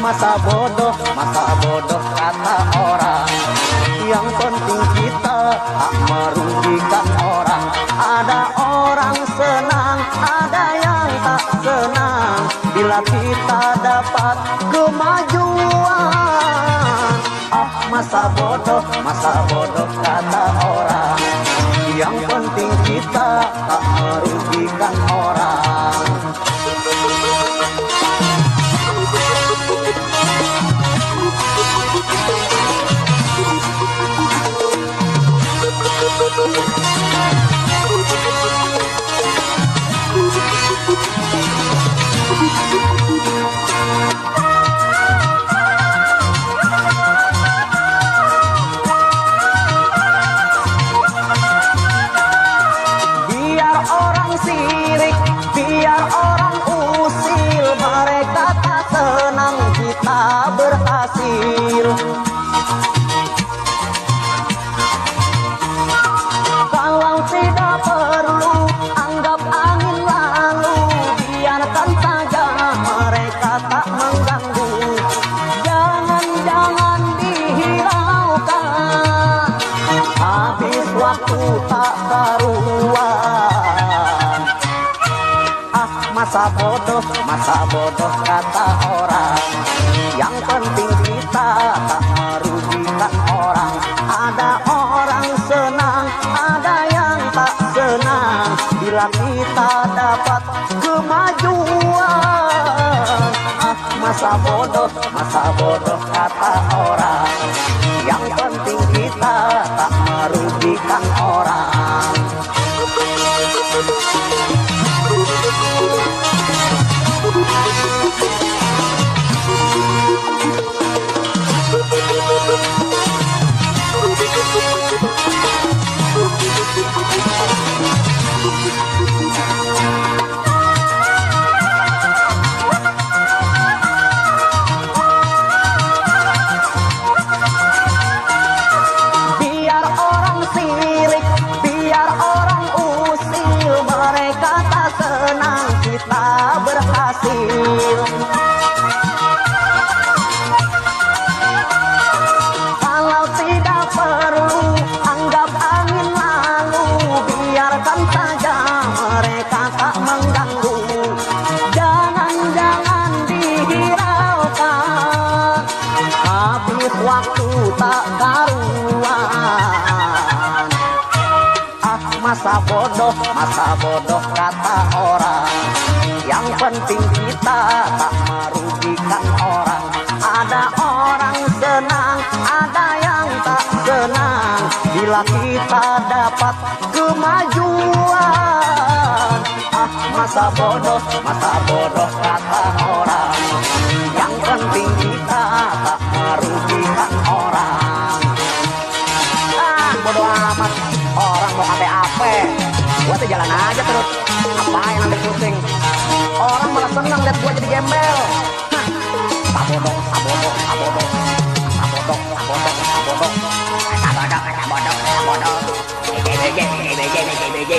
masa bodoh kata orang. Yang penting kita tak merugikan orang. Ada orang senang, ada yang tak senang bila kita dapat kemajuan. Masa bodoh kata orang. Yang penting kita tak merugikan orang. Biar orang sirik, biar orang usil, mereka tak senang kita berhasil. Kalau tidak perlu, anggap angin lalu, biarkan saja mereka tak mengganggu. Jangan dihiraukan, habis waktu tak karuan. Masa bodoh kata orang. Yang penting kita tak merugikan orang. Ada orang senang, ada yang tak senang bila kita dapat kemajuan. Masa bodoh kata orang. Yang penting kita tak merugikan orang. Biar orang sirik, biar orang usil, mereka tak senang kita berhasil. Kalau tidak perlu, anggap angin lalu, biarkan saja mereka tak mengganggu. Jangan dihiraukan, habis waktu tak karuan. Masa bodoh kata orang. Yang penting kita tak merugikan orang. Ada orang senang, ada yang tak senang bila kita dapat kemajuan. Masa bodoh kata orang. Yang penting kita tak merugikan orang. Bodoh amat, orang mau apa-apa, gua tuh jalan aja terus. Ngapain ambil pusing? Orang malah senang lihat gua jadi gembel. Sabodoh. BJ.